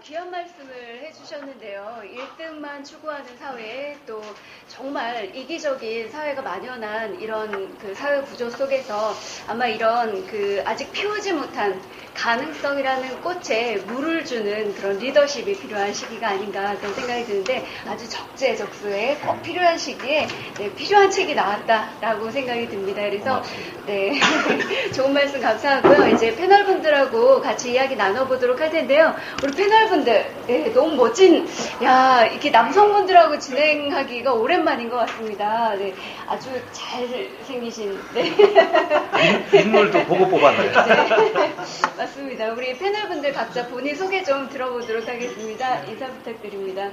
귀한 말씀을 해주셨는데요. 1등만 추구하는 사회에 또 정말 이기적인 사회가 만연한 이런 그 사회 구조 속에서 아마 이런 그 아직 피우지 못한 가능성이라는 꽃에 물을 주는 그런 리더십이 필요한 시기가 아닌가 그런 생각이 드는데 아주 적재적소에 꼭 필요한 시기에 네, 필요한 책이 나왔다라고 생각이 듭니다. 그래서 네 좋은 말씀 감사하고요. 이제 패널분들하고 같이 이야기 나눠보도록 할 텐데요. 우리 패널분들 네, 너무 멋진 이렇게 남성분들하고 진행하기가 오랜만인 것 같습니다. 네, 아주 잘생기신 인물도 보고 뽑았네요. 네, 맞습니다. 우리 패널분들 각자 본인 소개 좀 들어보도록 하겠습니다. 인사 부탁드립니다.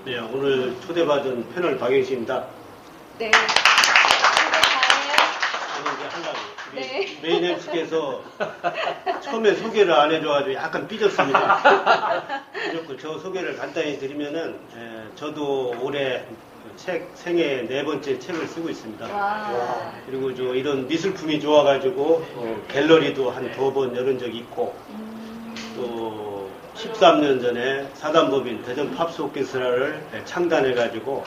네, 오늘 초대받은 패널 박영식입니다. 네. 네. 메인 MC께서 처음에 소개를 안 해줘가지고 약간 삐졌습니다. 삐졌고 저 소개를 간단히 드리면은 저도 올해 생애 4번째 책을 쓰고 있습니다. 와. 그리고 이런 미술품이 좋아가지고 갤러리도 한 2번 열은 적이 있고 또 13년 전에 사단법인 대전 팝스 오케스트라를 창단해가지고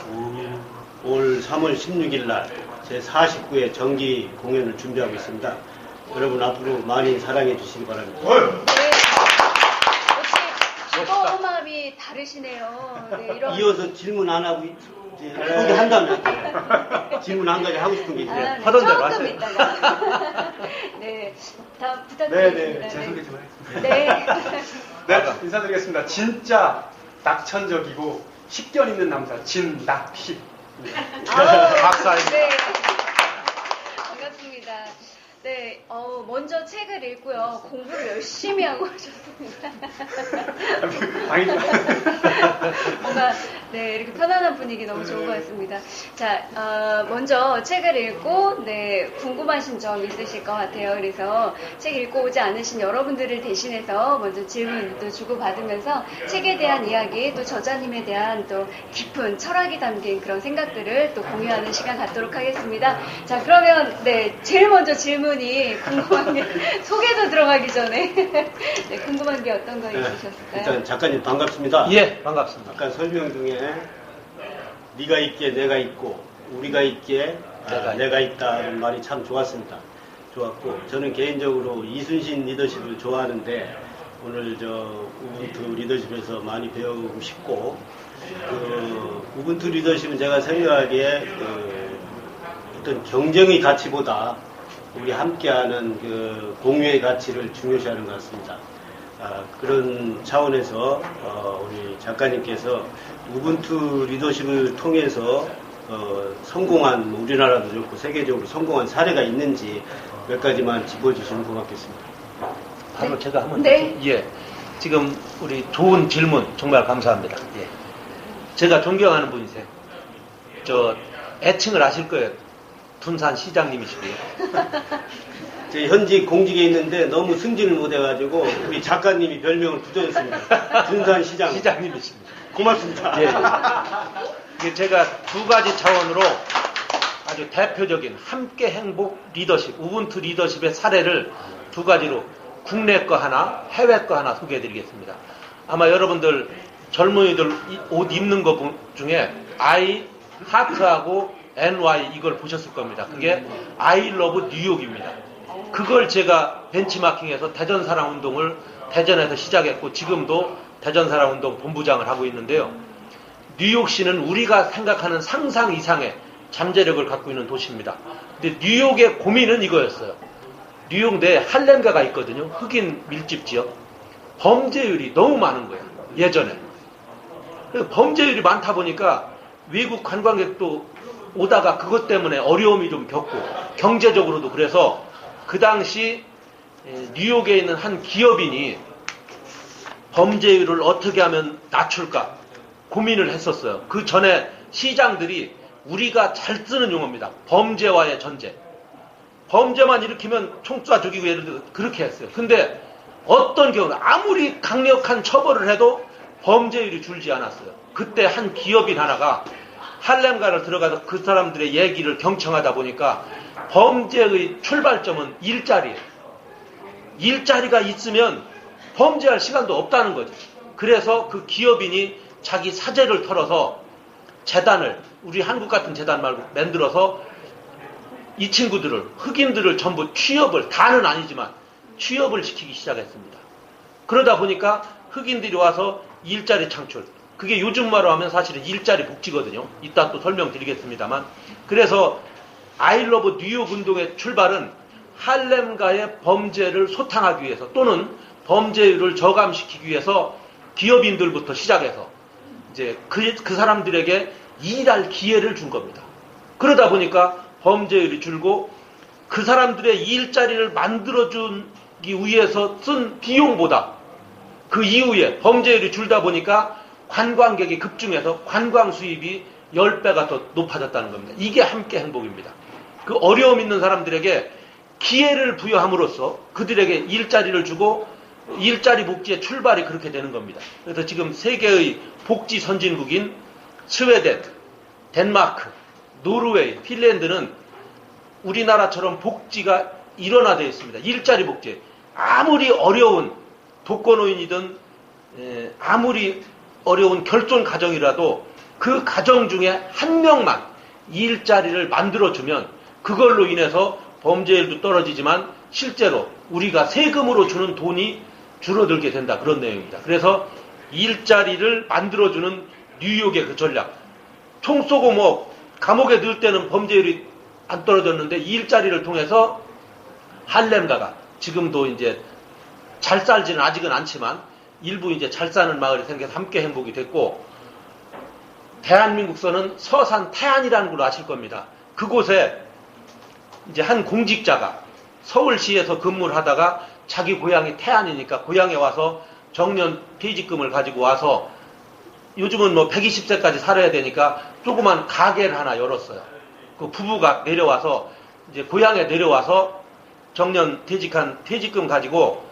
올 3월 16일 날 제 49회 정기 공연을 준비하고 있습니다. 여러분 앞으로 많이 사랑해 주시기 바랍니다. 네. 역시 주거음악이 다르시네요. 네, 이어서 질문 안 하고 이제 소개한다면 질문 한 가지 하고 싶은 게 있어요. 네. 하던 대로 조금 하세요. 있다가. 네, 다 부탁드리겠습니다. 네, 제 소개 좀 하겠습니다. 네. 네, 인사드리겠습니다. 진짜 낙천적이고 식견 있는 남자 진낙희. 박사입니다. 네. 반갑습니다. 네, 먼저 책을 읽고요. 공부를 열심히 하고 오셨습니다. 아니죠. 뭔가, 네, 이렇게 편안한 분위기 너무 좋은 것 같습니다. 자, 먼저 책을 읽고, 네, 궁금하신 점 있으실 것 같아요. 그래서 책 읽고 오지 않으신 여러분들을 대신해서 먼저 질문도 주고받으면서 책에 대한 이야기, 또 저자님에 대한 또 깊은 철학이 담긴 그런 생각들을 또 공유하는 시간 갖도록 하겠습니다. 자, 그러면, 네, 제일 먼저 질문이 궁금한 게, 소개도 들어가기 전에, 네, 궁금한 게 어떤 거 있으셨을까요? 일단 작가님 반갑습니다. 예, 반갑습니다. 아까 설명 중에 네가 있기에 내가 있고 우리가 있기에 내가 있다는 말이 참 좋았습니다. 좋았고 저는 개인적으로 이순신 리더십을 좋아하는데 오늘 우분투 리더십에서 많이 배우고 싶고 우분투 리더십은 제가 생각하기에 어떤 경쟁의 가치보다 우리 함께하는 공유의 가치를 중요시하는 것 같습니다. 그런 차원에서 우리 작가님께서 우분투 리더십을 통해서 성공한 우리나라도 좋고 세계적으로 성공한 사례가 있는지 몇 가지만 짚어주시면 고맙겠습니다. 바로 제가 한번 네. 예. 지금 우리 좋은 질문 정말 감사합니다. 예. 제가 존경하는 분이세요. 애칭을 아실 거예요. 둔산 시장님이시고요. 제 현직 공직에 있는데 너무 승진을 못해가지고 우리 작가님이 별명을 붙여줬습니다. 둔산 시장님이십니다. 고맙습니다. 예. 제가 두 가지 차원으로 아주 대표적인 함께 행복 리더십, 우분투 리더십의 사례를 두 가지로 국내 거 하나, 해외 거 하나 소개해드리겠습니다. 아마 여러분들 젊은이들 옷 입는 거 중에 I, 하트하고 NY 이걸 보셨을 겁니다. 그게 I love 뉴욕입니다. 그걸 제가 벤치마킹해서 대전사랑운동을 대전에서 시작했고 지금도 대전사랑운동 본부장을 하고 있는데요. 뉴욕시는 우리가 생각하는 상상 이상의 잠재력을 갖고 있는 도시입니다. 근데 뉴욕의 고민은 이거였어요. 뉴욕 내에 할렘가가 있거든요. 흑인 밀집 지역. 범죄율이 너무 많은 거예요. 예전에. 그래서 범죄율이 많다 보니까 외국 관광객도 오다가 그것 때문에 어려움이 좀 겪고 경제적으로도 그래서 그 당시 뉴욕에 있는 한 기업인이 범죄율을 어떻게 하면 낮출까 고민을 했었어요. 그 전에 시장들이 우리가 잘 쓰는 용어입니다. 범죄와의 전쟁. 범죄만 일으키면 총 쏴 죽이고 예를 들어 그렇게 했어요. 근데 어떤 경우는 아무리 강력한 처벌을 해도 범죄율이 줄지 않았어요. 그때 한 기업인 하나가 할렘가를 들어가서 그 사람들의 얘기를 경청하다 보니까 범죄의 출발점은 일자리예요. 일자리가 있으면 범죄할 시간도 없다는 거죠. 그래서 그 기업인이 자기 사재를 털어서 재단을, 우리 한국 같은 재단 말고 만들어서 이 친구들을, 흑인들을 전부 취업을, 다는 아니지만 취업을 시키기 시작했습니다. 그러다 보니까 흑인들이 와서 일자리 창출, 그게 요즘 말로 하면 사실은 일자리 복지거든요. 이따 또 설명드리겠습니다만. 그래서 아이러브 뉴욕 운동의 출발은 할렘가의 범죄를 소탕하기 위해서 또는 범죄율을 저감시키기 위해서 기업인들부터 시작해서 이제 그 사람들에게 일할 기회를 준 겁니다. 그러다 보니까 범죄율이 줄고 그 사람들의 일자리를 만들어주기 위해서 쓴 비용보다 그 이후에 범죄율이 줄다 보니까 관광객이 급증해서 관광 수입이 10배가 더 높아졌다는 겁니다. 이게 함께 행복입니다. 그 어려움 있는 사람들에게 기회를 부여함으로써 그들에게 일자리를 주고 일자리 복지의 출발이 그렇게 되는 겁니다. 그래서 지금 세계의 복지 선진국인 스웨덴, 덴마크, 노르웨이, 핀란드는 우리나라처럼 복지가 일원화되어 있습니다. 일자리 복지. 아무리 어려운 독거노인이든 아무리 어려운 결손 가정이라도 그 가정 중에 한 명만 일자리를 만들어주면 그걸로 인해서 범죄율도 떨어지지만 실제로 우리가 세금으로 주는 돈이 줄어들게 된다. 그런 내용입니다. 그래서 일자리를 만들어주는 뉴욕의 그 전략. 총 쏘고 뭐 감옥에 넣을 때는 범죄율이 안 떨어졌는데 일자리를 통해서 할렘가가 지금도 이제 잘 살지는 아직은 않지만 일부 이제 잘 사는 마을이 생겨서 함께 행복이 됐고, 대한민국서는 서산 태안이라는 걸로 아실 겁니다. 그곳에 이제 한 공직자가 서울시에서 근무를 하다가 자기 고향이 태안이니까 고향에 와서 정년 퇴직금을 가지고 와서 요즘은 뭐 120세까지 살아야 되니까 조그만 가게를 하나 열었어요. 그 부부가 내려와서 이제 고향에 내려와서 정년 퇴직한 퇴직금 가지고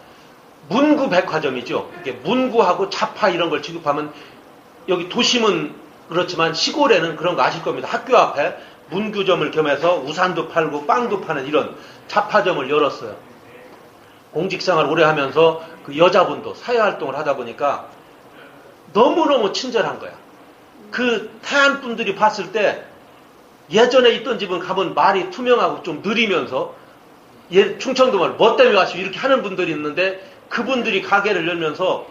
문구 백화점이죠. 이게 문구하고 잡화 이런 걸 취급하면 여기 도심은 그렇지만 시골에는 그런 거 아실 겁니다. 학교 앞에 문구점을 겸해서 우산도 팔고 빵도 파는 이런 잡화점을 열었어요. 공직생활 오래 하면서 그 여자분도 사회활동을 하다 보니까 너무너무 친절한 거야. 그 태안 분들이 봤을 때 예전에 있던 집은 가면 말이 투명하고 좀 느리면서 충청도 말 뭐 때문에 왔시오 이렇게 하는 분들이 있는데 그분들이 가게를 열면서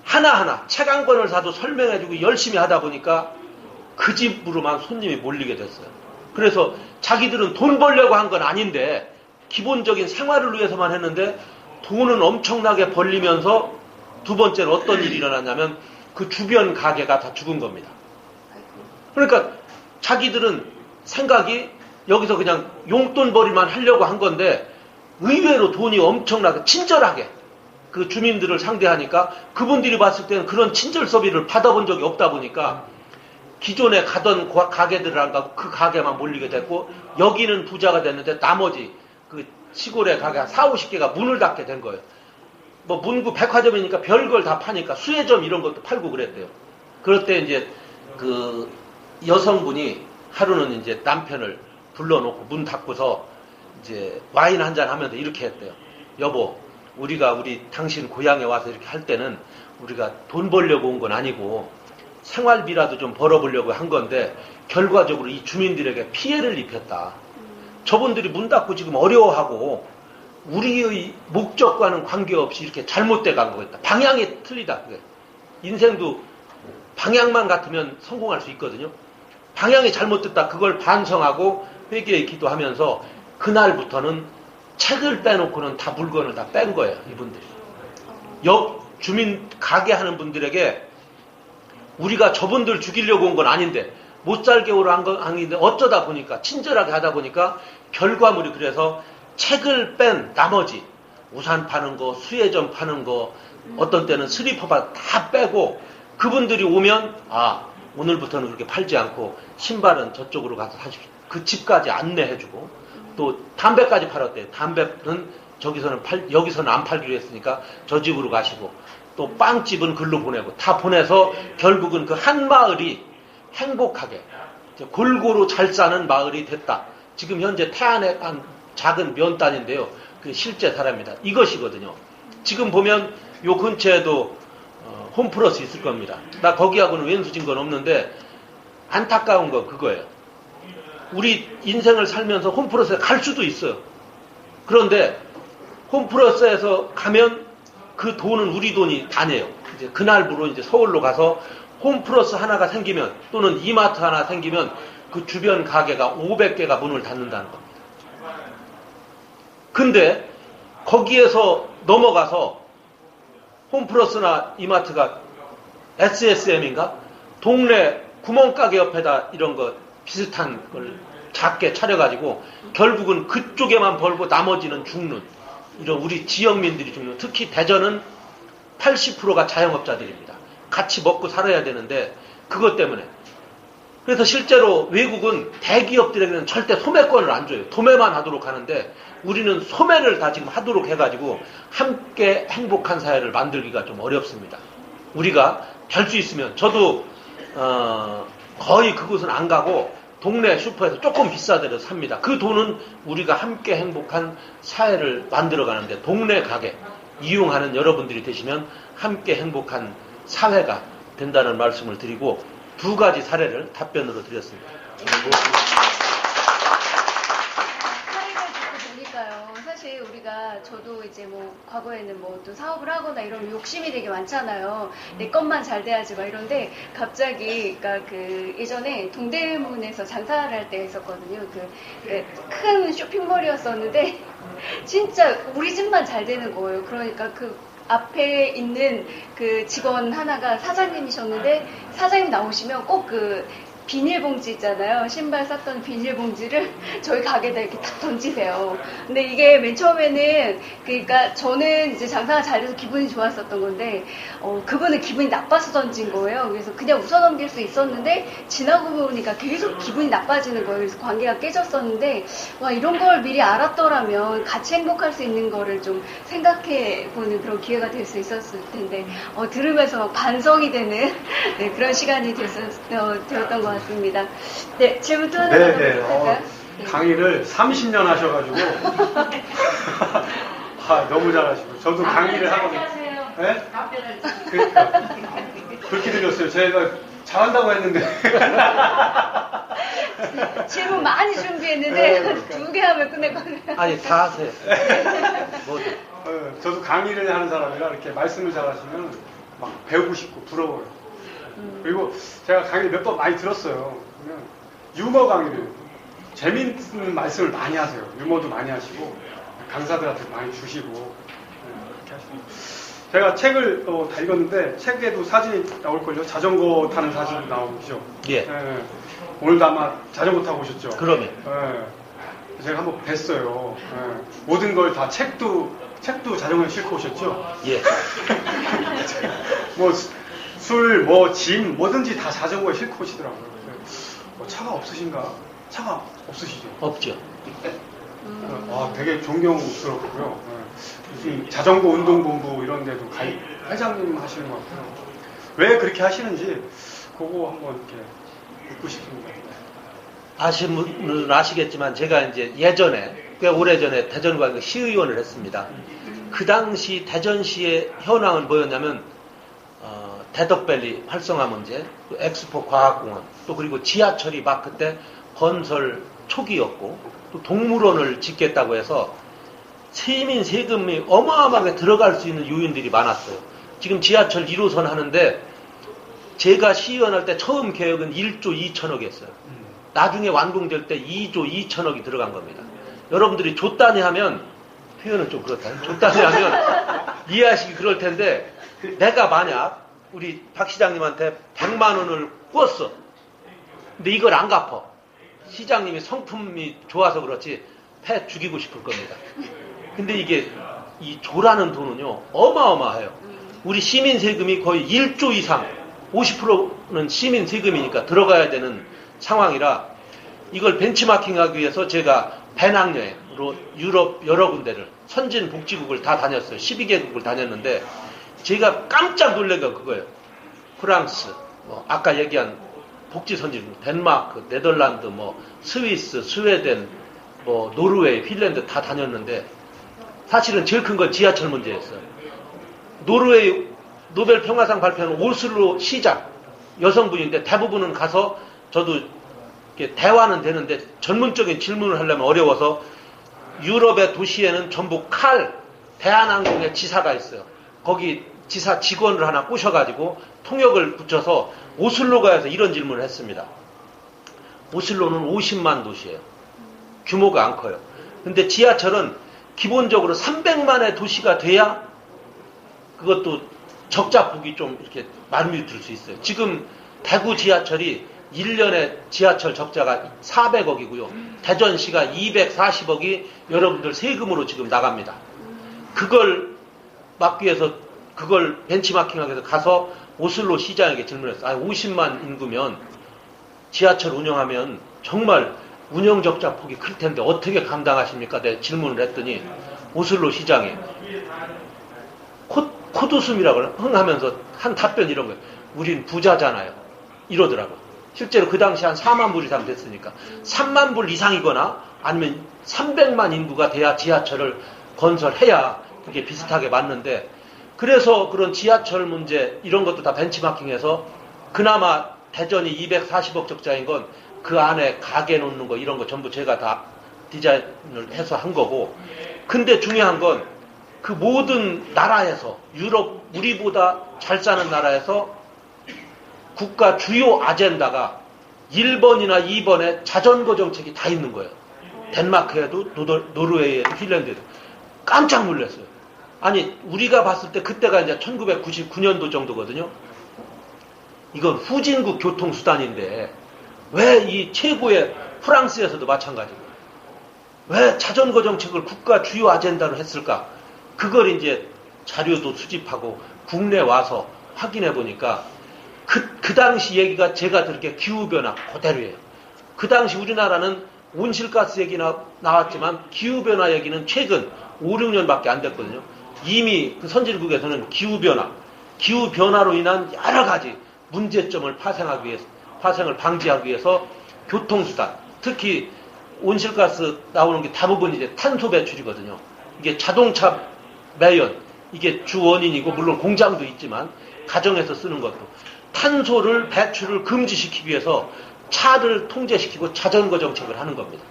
하나하나 책 한 권을 사도 설명해주고 열심히 하다 보니까 그 집으로만 손님이 몰리게 됐어요. 그래서 자기들은 돈 벌려고 한 건 아닌데 기본적인 생활을 위해서만 했는데 돈은 엄청나게 벌리면서 두 번째로 어떤 일이 일어났냐면 그 주변 가게가 다 죽은 겁니다. 그러니까 자기들은 생각이 여기서 그냥 용돈벌이만 하려고 한 건데 의외로 돈이 엄청나게 친절하게 그 주민들을 상대하니까 그분들이 봤을 때는 그런 친절 서비스를 받아본 적이 없다 보니까 기존에 가던 가게들을 안 가고 그 가게만 몰리게 됐고 여기는 부자가 됐는데 나머지 그 시골의 가게 한 4, 50개가 문을 닫게 된 거예요. 뭐 문구 백화점이니까 별걸 다 파니까 수혜점 이런 것도 팔고 그랬대요. 그럴 때 이제 그 여성분이 하루는 이제 남편을 불러놓고 문 닫고서 이제 와인 한잔 하면서 이렇게 했대요. 여보, 우리가 당신 고향에 와서 이렇게 할 때는 우리가 돈 벌려고 온 건 아니고 생활비라도 좀 벌어보려고 한 건데 결과적으로 이 주민들에게 피해를 입혔다. 저분들이 문 닫고 지금 어려워하고 우리의 목적과는 관계없이 이렇게 잘못돼 간 거겠다. 방향이 틀리다. 인생도 방향만 같으면 성공할 수 있거든요. 방향이 잘못됐다. 그걸 반성하고 회개에 기도하면서 그날부터는 책을 빼놓고는 다 물건을 다 뺀 거예요. 이분들이. 옆 주민 가게 하는 분들에게 우리가 저분들 죽이려고 온 건 아닌데 못 살게 오려 한 건 아닌데 어쩌다 보니까 친절하게 하다 보니까 결과물이 그래서 책을 뺀 나머지 우산 파는 거, 수혜점 파는 거, 어떤 때는 슬리퍼 다 빼고 그분들이 오면 오늘부터는 그렇게 팔지 않고 신발은 저쪽으로 가서 사십시오. 그 집까지 안내해주고 또 담배까지 팔았대요. 담배는 여기서는 안 팔기로 했으니까 저 집으로 가시고 또 빵집은 글로 보내고 다 보내서 결국은 그 한 마을이 행복하게 골고루 잘 사는 마을이 됐다. 지금 현재 태안의 한 작은 면단인데요. 그 실제 사례입니다. 이것이거든요. 지금 보면 요 근처에도 홈플러스 있을 겁니다. 나 거기하고는 왼수진 건 없는데 안타까운 거 그거예요. 우리 인생을 살면서 홈플러스에 갈 수도 있어요. 그런데 홈플러스에서 가면 그 돈은 우리 돈이 아니에요. 이제 그날부로 이제 서울로 가서 홈플러스 하나가 생기면 또는 이마트 하나 생기면 그 주변 가게가 500개가 문을 닫는다는 겁니다. 근데 거기에서 넘어가서 홈플러스나 이마트가 SSM인가? 동네 구멍가게 옆에다 이런 거 비슷한 걸 작게 차려가지고 결국은 그쪽에만 벌고 나머지는 죽는 이런 우리 지역민들이 죽는 특히 대전은 80%가 자영업자들입니다. 같이 먹고 살아야 되는데 그것 때문에 그래서 실제로 외국은 대기업들에게는 절대 소매권을 안 줘요. 도매만 하도록 하는데 우리는 소매를 다 지금 하도록 해가지고 함께 행복한 사회를 만들기가 좀 어렵습니다. 우리가 될 수 있으면 저도 거의 그곳은 안 가고 동네 슈퍼에서 조금 비싸더라도 삽니다. 그 돈은 우리가 함께 행복한 사회를 만들어가는데 동네 가게 이용하는 여러분들이 되시면 함께 행복한 사회가 된다는 말씀을 드리고 두 가지 사례를 답변으로 드렸습니다. 사례를 듣고 보니까요. 사실 우리가 저도 이제 뭐 과거에는 뭐 또 사업을 하거나 이런 욕심이 되게 많잖아요. 내 것만 잘 돼야지 막 이런데 갑자기 그러니까 그 예전에 동대문에서 장사를 할 때 있었거든요. 그 큰 쇼핑몰이었었는데 진짜 우리 집만 잘 되는 거예요. 그러니까 그 앞에 있는 그 직원 하나가 사장님이셨는데 사장님 나오시면 꼭 그 비닐봉지 있잖아요. 신발 쌌던 비닐봉지를 저희 가게에다 이렇게 탁 던지세요. 근데 이게 맨 처음에는 그러니까 저는 이제 장사가 잘 돼서 기분이 좋았었던 건데 그분은 기분이 나빠서 던진 거예요. 그래서 그냥 웃어넘길 수 있었는데 지나고 보니까 계속 기분이 나빠지는 거예요. 그래서 관계가 깨졌었는데 와 이런 걸 미리 알았더라면 같이 행복할 수 있는 거를 좀 생각해 보는 그런 기회가 될 수 있었을 텐데 들으면서 막 반성이 되는 네, 그런 시간이 되었던 것 같습니다. 네, 질문 또 하나 할까요? 네. 강의를 30년 하셔가지고 너무 잘하시고 저도 강의를 하거든요. 네? 그러니까 그렇게 들렸어요. 제가 잘한다고 했는데 질문 많이 준비했는데 네, 그러니까. 2개 하면 끝냈거든요. 아니 다 하세요. 뭐든. 저도 강의를 하는 사람이라 이렇게 말씀을 잘하시면 막 배우고 싶고 부러워요. 그리고 제가 강의 몇 번 많이 들었어요. 그러면 유머 강의를 재미있는 말씀을 많이 하세요. 유머도 많이 하시고 강사들한테 많이 주시고 그렇게 하시고 제가 책을 다 읽었는데 책에도 사진이 나올걸요. 자전거 타는 사진도 나오죠. 예. 네. 오늘도 아마 자전거 타고 오셨죠. 그러면 네. 제가 한번 뵀어요. 네. 모든 걸 다 책도 자전거에 싣고 오셨죠. 예. 뭐 술, 뭐 짐, 뭐든지 다 자전거에 싣고 오시더라고요. 뭐 차가 없으신가? 차가 없으시죠? 없죠. 되게 존경스럽고요. 무슨 자전거 운동본부 이런 데도 가입 회장님 하시는 것 같아요. 왜 그렇게 하시는지 그거 한번 이렇게 묻고 싶습니다. 아시는 분은 아시겠지만 제가 이제 예전에 꽤 오래전에 대전광역 시의원을 했습니다. 그 당시 대전시의 현황은 뭐였냐면 대덕밸리 활성화 문제, 또 엑스포 과학공원, 또 그리고 지하철이 막 그때 건설 초기였고 또 동물원을 짓겠다고 해서 세민 세금이 어마어마하게 들어갈 수 있는 요인들이 많았어요. 지금 지하철 1호선 하는데 제가 시의원 할 때 처음 계획은 1조 2천억이었어요. 나중에 완공될 때 2조 2천억이 들어간 겁니다. 여러분들이 줬다니 하면 표현은 좀 그렇다. 줬다니 하면 이해하시기 그럴 텐데 내가 만약 우리 박 시장님한테 100만 원을 꿨어. 근데 이걸 안 갚아. 시장님이 성품이 좋아서 그렇지 패 죽이고 싶을 겁니다. 근데 이게 이 조라는 돈은요 어마어마해요. 우리 시민 세금이 거의 1조 이상 50%는 시민 세금이니까 들어가야 되는 상황이라 이걸 벤치마킹하기 위해서 제가 배낭여행으로 유럽 여러 군데를 선진 복지국을 다 다녔어요. 12개국을 다녔는데 제가 깜짝 놀란 게 그거예요. 프랑스, 뭐 아까 얘기한 복지 선진국, 덴마크, 네덜란드, 뭐 스위스, 스웨덴, 뭐 노르웨이, 핀란드 다 다녔는데 사실은 제일 큰 건 지하철 문제였어요. 노르웨이 노벨 평화상 발표는 오슬로 시장 여성분인데 대부분은 가서 저도 이렇게 대화는 되는데 전문적인 질문을 하려면 어려워서 유럽의 도시에는 전부 대한항공의 지사가 있어요. 거기 지사 직원을 하나 꼬셔가지고 통역을 붙여서 오슬로가에서 이런 질문을 했습니다. 오슬로는 50만 도시예요. 규모가 안 커요. 근데 지하철은 기본적으로 300만의 도시가 돼야 그것도 적자폭이 좀 이렇게 많이 들 수 있어요. 지금 대구 지하철이 1년에 지하철 적자가 400억이고요. 대전시가 240억이 여러분들 세금으로 지금 나갑니다. 그걸 막기 위해서 그걸 벤치마킹하기 위해서 가서 오슬로 시장에게 질문했어요. 50만 인구면 지하철 운영하면 정말 운영 적자 폭이 클 텐데 어떻게 감당하십니까? 내가 질문을 했더니 오슬로 시장에 콧웃음이라고 흥하면서 한 답변 이런 거예요. 우린 부자잖아요. 이러더라고요. 실제로 그 당시 한 4만 불 이상 됐으니까 3만 불 이상이거나 아니면 300만 인구가 돼야 지하철을 건설해야 그게 비슷하게 맞는데 그래서 그런 지하철 문제 이런 것도 다 벤치마킹해서 그나마 대전이 240억 적자인 건 그 안에 가게 놓는 거 이런 거 전부 제가 다 디자인을 해서 한 거고 근데 중요한 건 그 모든 나라에서 유럽 우리보다 잘 사는 나라에서 국가 주요 아젠다가 1번이나 2번에 자전거 정책이 다 있는 거예요. 덴마크에도 노르웨이에도 핀란드에도 깜짝 놀랐어요. 아니 우리가 봤을 때 그때가 이제 1999년도 정도거든요. 이건 후진국 교통수단인데 왜 이 최고의 프랑스에서도 마찬가지고 왜 자전거 정책을 국가 주요 아젠다로 했을까? 그걸 이제 자료도 수집하고 국내 와서 확인해 보니까 그 당시 얘기가 제가 들게 기후변화 그대로예요. 그 당시 우리나라는 온실가스 얘기 나왔지만 기후변화 얘기는 최근 5, 6년밖에 안 됐거든요. 이미 그 선진국에서는 기후변화로 인한 여러 가지 문제점을 파생을 방지하기 위해서 교통수단, 특히 온실가스 나오는 게 대부분 이제 탄소 배출이거든요. 이게 자동차 매연, 이게 주 원인이고, 물론 공장도 있지만, 가정에서 쓰는 것도. 탄소를 배출을 금지시키기 위해서 차를 통제시키고 자전거 정책을 하는 겁니다.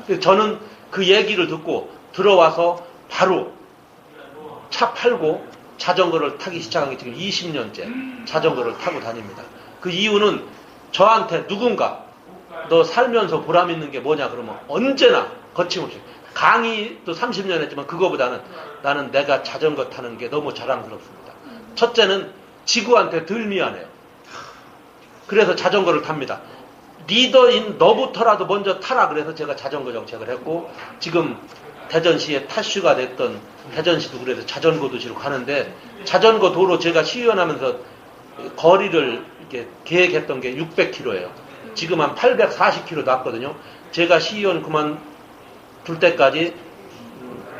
그래서 저는 그 얘기를 듣고 들어와서 바로 차 팔고 자전거를 타기 시작한 게 지금 20년째 자전거를 타고 다닙니다. 그 이유는 저한테 누군가 너 살면서 보람 있는 게 뭐냐 그러면 언제나 거침없이 강의도 30년 했지만 그거보다는 나는 내가 자전거 타는 게 너무 자랑스럽습니다. 첫째는 지구한테 덜 미안해요. 그래서 자전거를 탑니다. 리더인 너부터라도 먼저 타라 그래서 제가 자전거 정책을 했고 지금 대전시에 타슈가 됐던 대전시도 그래서 자전거 도시로 가는데 자전거 도로 제가 시의원하면서 거리를 이렇게 계획했던 게 600km예요. 지금 한 840km 났거든요. 제가 시의원 그만둘 때까지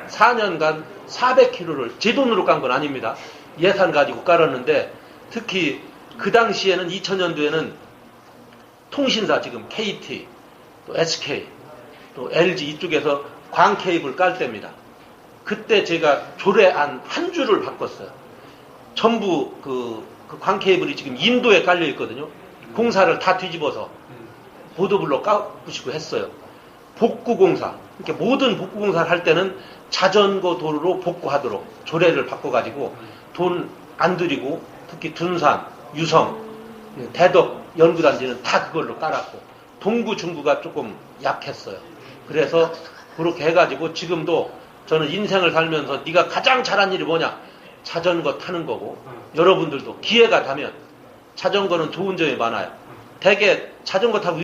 4년간 400km를 제 돈으로 깐 건 아닙니다. 예산 가지고 깔았는데 특히 그 당시에는 2000년도에는 통신사 지금 KT, 또 SK, 또 LG 이쪽에서 광 케이블 깔 때입니다. 그때 제가 조례안 한 줄을 바꿨어요. 전부 그 광 케이블이 지금 인도에 깔려 있거든요. 공사를 다 뒤집어서 보도블록 까부시고 했어요. 복구공사, 이렇게 모든 복구공사를 할 때는 자전거 도로로 복구하도록 조례를 바꿔가지고 돈 안 들이고 특히 둔산, 유성, 대덕 연구단지는 다 그걸로 깔았고 동구, 중구가 조금 약했어요. 그래서 그렇게 해가지고 지금도 저는 인생을 살면서 네가 가장 잘한 일이 뭐냐? 자전거 타는 거고 여러분들도 기회가 되면 자전거는 좋은 점이 많아요. 대개 자전거 타고